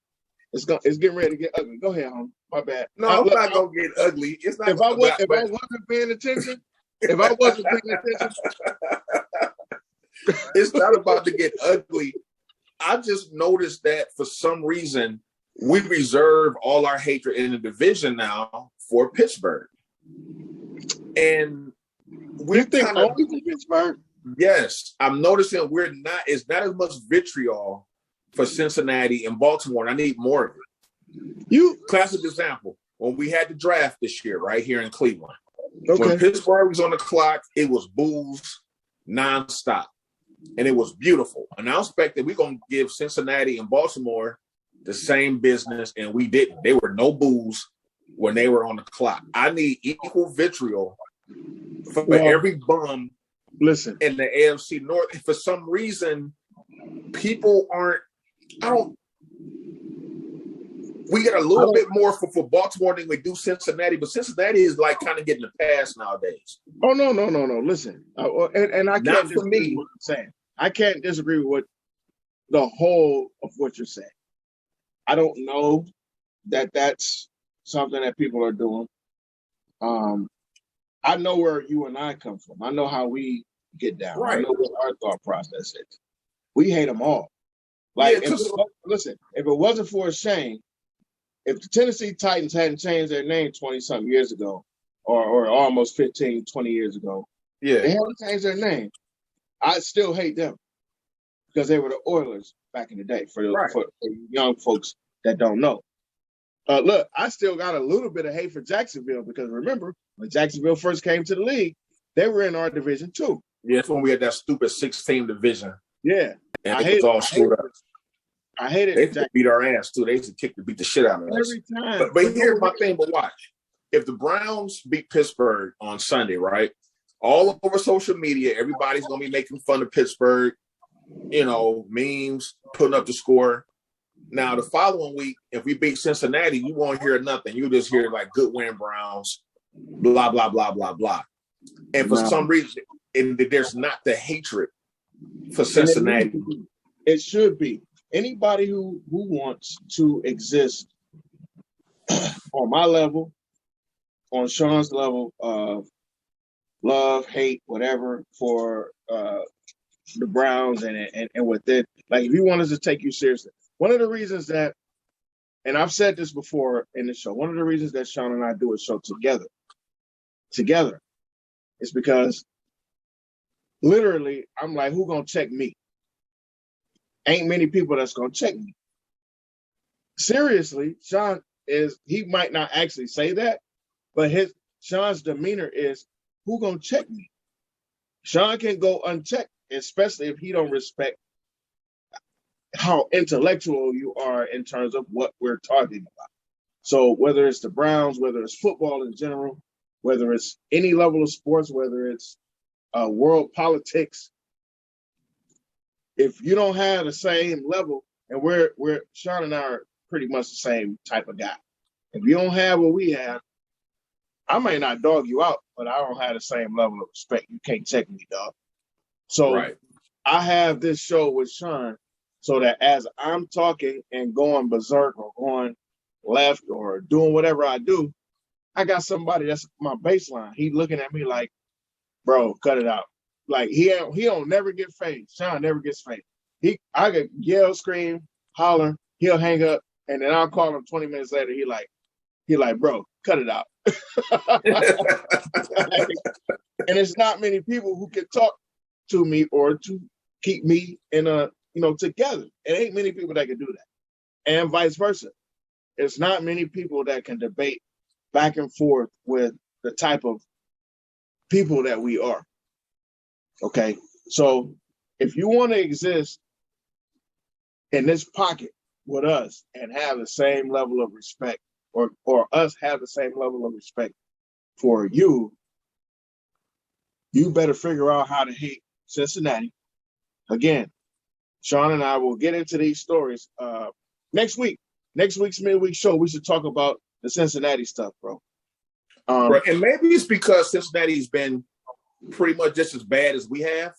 [SPEAKER 1] It's getting ready to get ugly. Go ahead, home. My bad.
[SPEAKER 2] No, I'm not gonna get ugly. It's not.
[SPEAKER 1] If I wasn't paying attention,
[SPEAKER 2] it's not about to get ugly. I just noticed that for some reason we reserve all our hatred in the division now for Pittsburgh, and
[SPEAKER 1] we think only for Pittsburgh.
[SPEAKER 2] Yes, I'm noticing it's not as much vitriol for Cincinnati and Baltimore. And I need more of it. Classic example, when we had the draft this year right here in Cleveland. Okay. When Pittsburgh was on the clock, it was boos nonstop. And it was beautiful. And I expected we're going to give Cincinnati and Baltimore the same business, and we didn't. There were no boos when they were on the clock. I need equal vitriol for every bum in the AFC North. For some reason, people aren't we get a little bit more for Baltimore than we do Cincinnati, but Cincinnati is like kind of getting the pass nowadays.
[SPEAKER 1] Oh, no. Listen, and I can't disagree with what I'm saying. I can't disagree with the whole of what you're saying. I don't know that that's something that people are doing. I know where you and I come from. I know how we get down. Right. I know what our thought process is. We hate them all. Like, listen, if it wasn't for a shame, if the Tennessee Titans hadn't changed their name 20-something years ago, or almost 15, 20 years ago, they haven't changed their name, I still hate them because they were the Oilers back in the day, for young folks that don't know. Look, I still got a little bit of hate for Jacksonville because remember, when Jacksonville first came to the league, they were in our division too.
[SPEAKER 2] Yeah, that's when we had that stupid 6-team division.
[SPEAKER 1] Yeah.
[SPEAKER 2] And it was all screwed up.
[SPEAKER 1] I hate it.
[SPEAKER 2] They used to beat our ass too. They used to beat the shit out of us.
[SPEAKER 1] Every time.
[SPEAKER 2] But here's my thing, but watch. If the Browns beat Pittsburgh on Sunday, right? All over social media, everybody's gonna be making fun of Pittsburgh, memes, putting up the score. Now the following week, if we beat Cincinnati, you won't hear nothing. You just hear like good win Browns, blah, blah, blah, blah, blah. And for some reason, there's not the hatred for Cincinnati.
[SPEAKER 1] It should be. Anybody who wants to exist on my level, on Sean's level of love, hate, whatever for the Browns and with it, like if he wanted to take you seriously, one of the reasons that, and I've said this before in the show, one of the reasons that Sean and I do a show together, is because literally I'm like, who gonna check me? Ain't many people that's gonna check me. Seriously, Sean he might not actually say that, but Sean's demeanor is, who gonna check me? Sean can go unchecked, especially if he don't respect how intellectual you are in terms of what we're talking about. So whether it's the Browns, whether it's football in general, whether it's any level of sports, whether it's world politics, if you don't have the same level, and we're Sean and I are pretty much the same type of guy. If you don't have what we have, I may not dog you out, but I don't have the same level of respect. You can't check me, dog. So right. I have this show with Sean so that as I'm talking and going berserk or going left or doing whatever I do, I got somebody that's my baseline. He looking at me like, bro, cut it out. Like he don't never get fazed. Sean never gets fazed. I could yell, scream, holler, he'll hang up, and then I'll call him 20 minutes later. He like, bro, cut it out. And it's not many people who can talk to me or to keep me in together. It ain't many people that can do that. And vice versa. It's not many people that can debate back and forth with the type of people that we are. Okay. So if you want to exist in this pocket with us and have the same level of respect, or us have the same level of respect for you, you better figure out how to hate Cincinnati. Again, Sean and I will get into these stories next week. Next week's midweek show, we should talk about the Cincinnati stuff, bro.
[SPEAKER 2] Right. And maybe it's because Cincinnati's been pretty much just as bad as we have.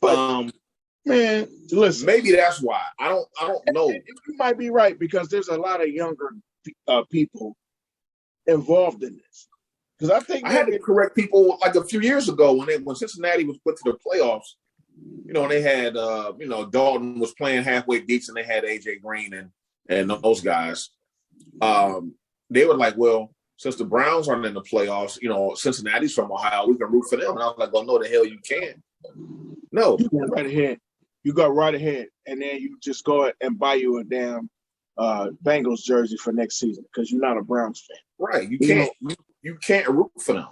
[SPEAKER 1] But man, listen.
[SPEAKER 2] Maybe that's why. I don't know.
[SPEAKER 1] You might be right, because there's a lot of younger people involved in this. Because I think
[SPEAKER 2] I had to correct people like a few years ago when Cincinnati went to the playoffs. And they had Dalton was playing halfway decent. They had AJ Green and those guys. They were like, well, since the Browns aren't in the playoffs, Cincinnati's from Ohio, we can root for them. And I was like, well, no, the hell you can't. No.
[SPEAKER 1] You go right ahead. You go right ahead. And then you just go and buy you a damn Bengals jersey for next season, because you're not a Browns fan.
[SPEAKER 2] Right. You can't root for them.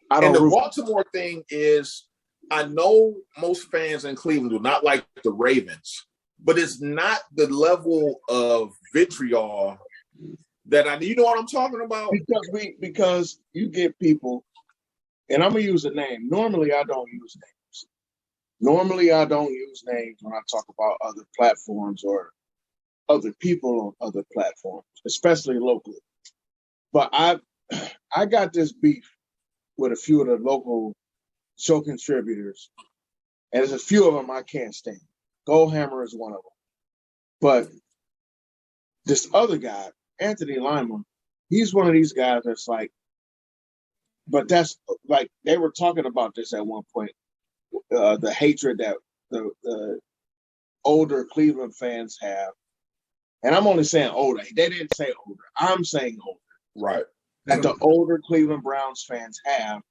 [SPEAKER 1] And
[SPEAKER 2] the Baltimore thing is, I know most fans in Cleveland do not like the Ravens, but it's not the level of vitriol that you know what I'm talking about?
[SPEAKER 1] Because you get people, and I'm going to use a name. Normally, I don't use names. When I talk about other platforms or other people on other platforms, especially locally. But I got this beef with a few of the local show contributors, and there's a few of them I can't stand. Goldhammer is one of them. But this other guy, Anthony Lima, he's one of these guys that's like, but that's like, they were talking about this at one point, the hatred that the older Cleveland fans have. And I'm only saying older. They didn't say older. I'm saying older.
[SPEAKER 2] Right.
[SPEAKER 1] That the older Cleveland Browns fans have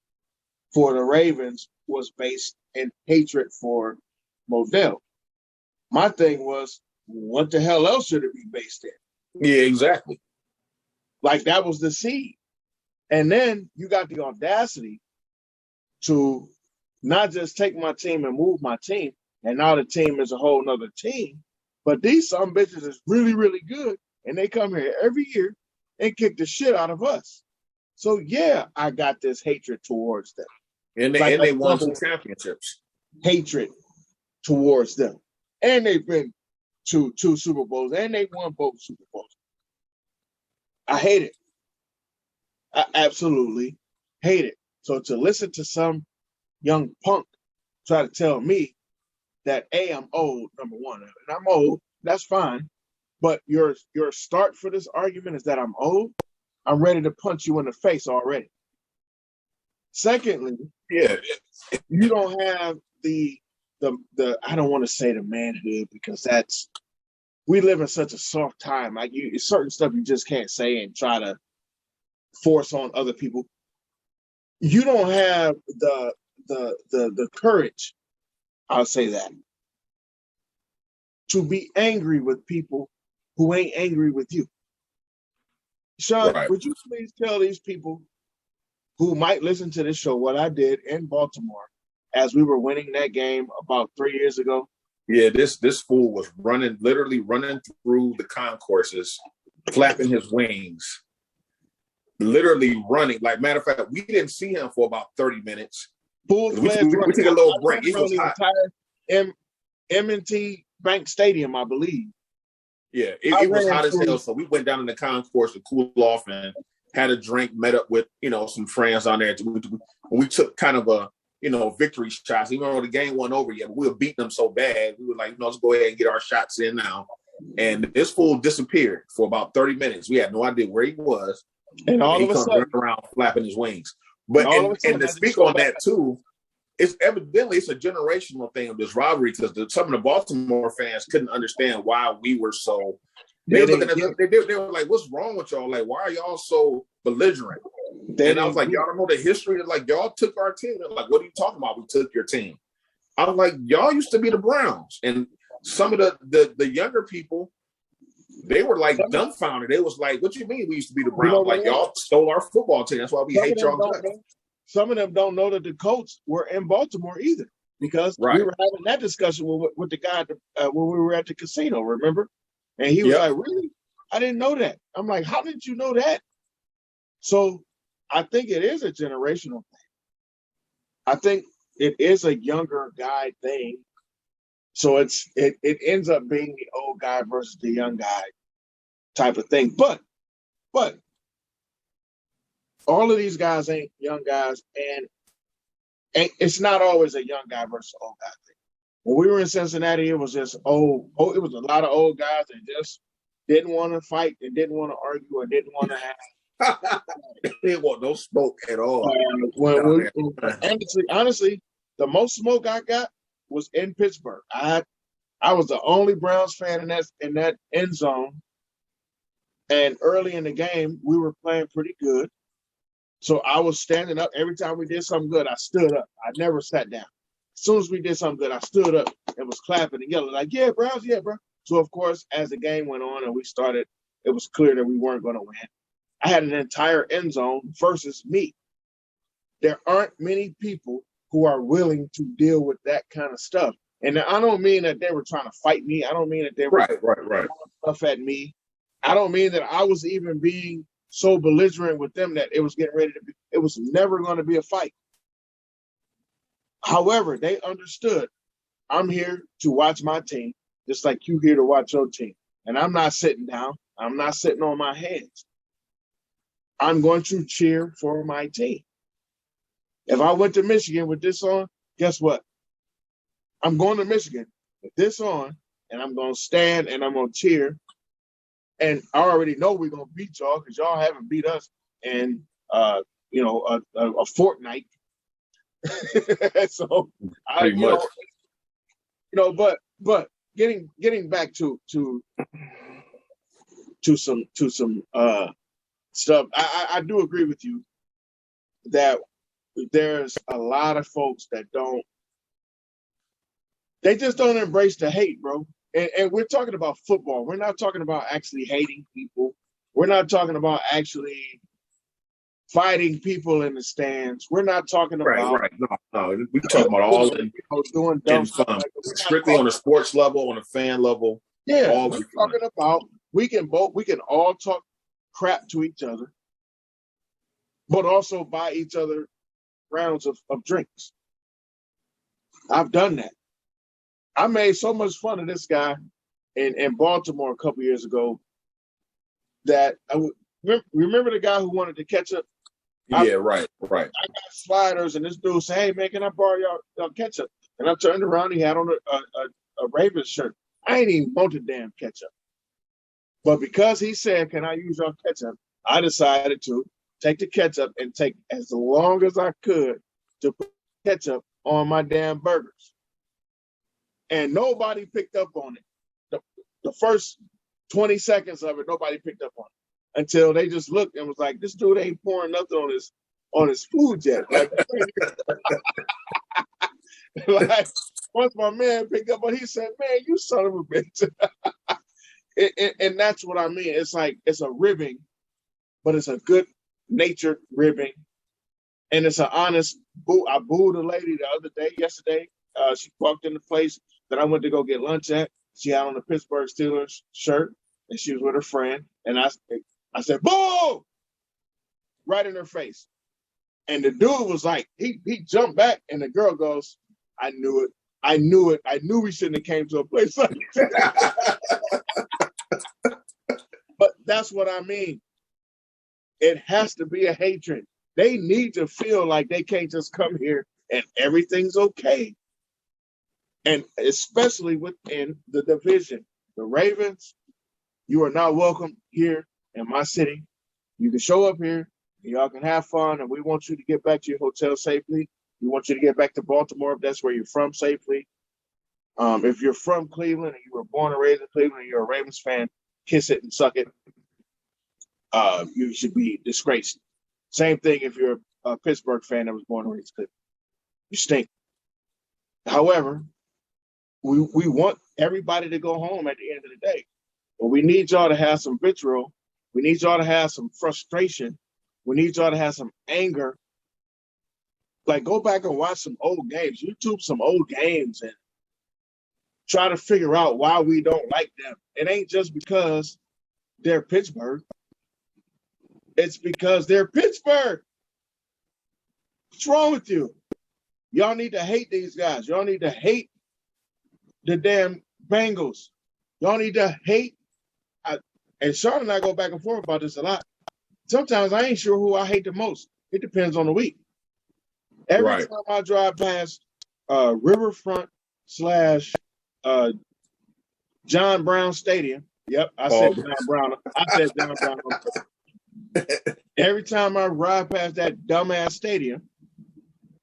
[SPEAKER 1] for the Ravens was based in hatred for Modell. My thing was, what the hell else should it be based in?
[SPEAKER 2] Yeah, exactly.
[SPEAKER 1] Like, that was the seed. And then you got the audacity to not just take my team and move my team, and now the team is a whole nother team, but these some bitches is really, really good, and they come here every year and kick the shit out of us. So, yeah, I got this hatred towards them.
[SPEAKER 2] And they won some championships.
[SPEAKER 1] Hatred towards them. And they've been to 2 Super Bowls, and they won both Super Bowls. I hate it. I absolutely hate it. So to listen to some young punk try to tell me that, A, I'm old, number one, and I'm old, that's fine. But your start for this argument is that I'm old. I'm ready to punch you in the face already. Secondly,
[SPEAKER 2] Yeah.
[SPEAKER 1] you don't have the I don't want to say the manhood because we live in such a soft time. Like certain stuff you just can't say and try to force on other people. You don't have the courage, I'll say that, to be angry with people who ain't angry with you. Sean,
[SPEAKER 2] Right.
[SPEAKER 1] would you please tell these people who might listen to this show what I did in Baltimore as we were winning that game about 3 years ago?
[SPEAKER 2] Yeah, this fool was literally running through the concourses, flapping his wings, literally running. Like, matter of fact, we didn't see him for about 30 minutes.
[SPEAKER 1] Full
[SPEAKER 2] We took a little break. He was
[SPEAKER 1] the
[SPEAKER 2] hot.
[SPEAKER 1] entire M&T Bank Stadium, I believe.
[SPEAKER 2] Yeah, it was hot as hell. So we went down in the concourse to cool off and had a drink, met up with, some friends on there. We took kind of a, victory shots. Even though the game wasn't over yet, but we were beating them so bad. We were like, let's go ahead and get our shots in now. And this fool disappeared for about 30 minutes. We had no idea where he was.
[SPEAKER 1] And all of a sudden,
[SPEAKER 2] running around flapping his wings. But and to speak on that too, it's a generational thing of this rivalry because some of the Baltimore fans couldn't understand why we were so. They were like, "What's wrong with y'all? Like, why are y'all so belligerent?" And I was like, "Y'all don't know the history. Like, y'all took our team." They're like, "What are you talking about? We took your team." I was like, "Y'all used to be the Browns," and some of the younger people, they were like dumbfounded. They was like, "What you mean we used to be the Browns? Like, y'all stole our football team. That's why we hate y'all."
[SPEAKER 1] Some of them don't know that the Colts were in Baltimore either, because we were having that discussion with the guy when we were at the casino, remember? And he was like, "Really? I didn't know that." I'm like, "How did you know that?" So I think it is a generational thing. I think it is a younger guy thing. So it ends up being the old guy versus the young guy type of thing. But all of these guys ain't young guys, and it's not always a young guy versus old guy thing. When we were in Cincinnati, it was just it was a lot of old guys that just didn't want to fight and didn't want to argue or didn't want to have.
[SPEAKER 2] They didn't want no smoke at all.
[SPEAKER 1] Honestly, the most smoke I got was in Pittsburgh. I was the only Browns fan in that end zone, and early in the game, we were playing pretty good. So I was standing up. Every time we did something good, I stood up. I never sat down. As soon as we did something good, I stood up and was clapping and yelling like, "Yeah, Browns, yeah, bro." So, of course, as the game went on and we started, it was clear that we weren't going to win. I had an entire end zone versus me. There aren't many people who are willing to deal with that kind of stuff. And I don't mean that they were trying to fight me. I don't mean that they were throwing stuff at me. I don't mean that I was even being so belligerent with them that it was getting ready to be. It was never going to be a fight. However, they understood I'm here to watch my team, just like you here to watch your team. And I'm not sitting down. I'm not sitting on my hands. I'm going to cheer for my team. If I went to Michigan with this on, guess what? I'm going to Michigan with this on, and I'm going to stand and I'm going to cheer. And I already know we're going to beat y'all because y'all haven't beat us in, a fortnight. So but getting back to some stuff, I do agree with you that there's a lot of folks that they just don't embrace the hate, bro. And we're talking about football. We're not talking about actually hating people. We're not talking about actually fighting people in the stands. We're not talking about
[SPEAKER 2] No. We talking about all
[SPEAKER 1] doing dumb stuff.
[SPEAKER 2] Like strictly on a sports level, on a fan level.
[SPEAKER 1] Yeah, we're talking about we can all talk crap to each other, but also buy each other rounds of drinks. I've done that. I made so much fun of this guy in Baltimore a couple years ago that remember the guy who wanted to catch up.
[SPEAKER 2] Yeah, right.
[SPEAKER 1] I got sliders, and this dude said, "Hey man, can I borrow y'all ketchup?" And I turned around, he had on a Ravens shirt. I ain't even want the damn ketchup, but because he said, "Can I use y'all ketchup?" I decided to take the ketchup and take as long as I could to put ketchup on my damn burgers. And nobody picked up on it. The first 20 seconds of it, nobody picked up on it until they just looked and was like, this dude ain't pouring nothing on his food yet. Like, like once my man picked up on it, he said, man, you son of a bitch. And that's what I mean. It's like, it's a ribbing, but it's a good natured ribbing. And it's an honest boo. I booed a lady yesterday. She walked in the place that I went to go get lunch at. She had on a Pittsburgh Steelers shirt, and she was with her friend. And I said, boo! Right in her face. And the dude was like, he jumped back, and the girl goes, I knew it. I knew it. I knew we shouldn't have came to a place like that. But that's what I mean. It has to be a hatred. They need to feel like they can't just come here and everything's okay. And especially within the division. The Ravens, you are not welcome here in my city. You can show up here, and y'all can have fun, and we want you to get back to your hotel safely. We want you to get back to Baltimore if that's where you're from safely. If you're from Cleveland and you were born and raised in Cleveland and you're a Ravens fan, kiss it and suck it. You should be disgraced. Same thing if you're a Pittsburgh fan that was born and raised in Cleveland. You stink. However, we want everybody to go home at the end of the day. But we need y'all to have some vitriol. We need y'all to have some frustration. We need y'all to have some anger. Like, go back and watch some old games. YouTube some old games and try to figure out why we don't like them. It ain't just because they're Pittsburgh. It's because they're Pittsburgh. What's wrong with you? Y'all need to hate these guys. Y'all need to hate the damn Bengals. Y'all need to hate. And Sean and I go back and forth about this a lot. Sometimes I ain't sure who I hate the most. It depends on the week. Every time I drive past Riverfront / John Brown Stadium. Yep, I said John Brown. Every time I ride past that dumbass stadium,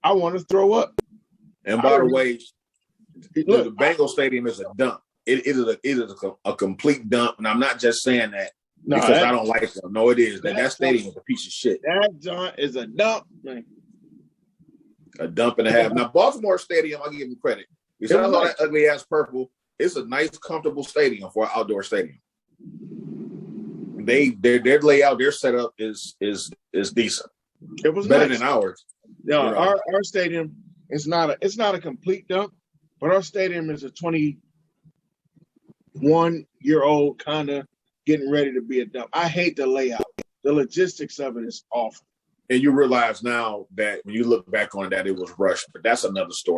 [SPEAKER 1] I want to throw up.
[SPEAKER 2] And by the way, look, the Bengal Stadium is a dump. It is a complete dump, and I'm not just saying that because I don't like them. No, it is. That stadium is a piece of shit.
[SPEAKER 1] That joint is a dump, man.
[SPEAKER 2] A dump and a half. Now, Baltimore Stadium, I'll give you credit. Besides all that ugly ass purple, it's a nice, comfortable stadium for an outdoor stadium. Their layout, their setup is decent.
[SPEAKER 1] It was
[SPEAKER 2] better than ours.
[SPEAKER 1] Yeah, you know. Our stadium is not a complete dump, but our stadium is a 21-year-old kind of getting ready to be a dump. I hate the layout. The logistics of it is awful.
[SPEAKER 2] And you realize now that when you look back on that, it was rushed, but that's another story.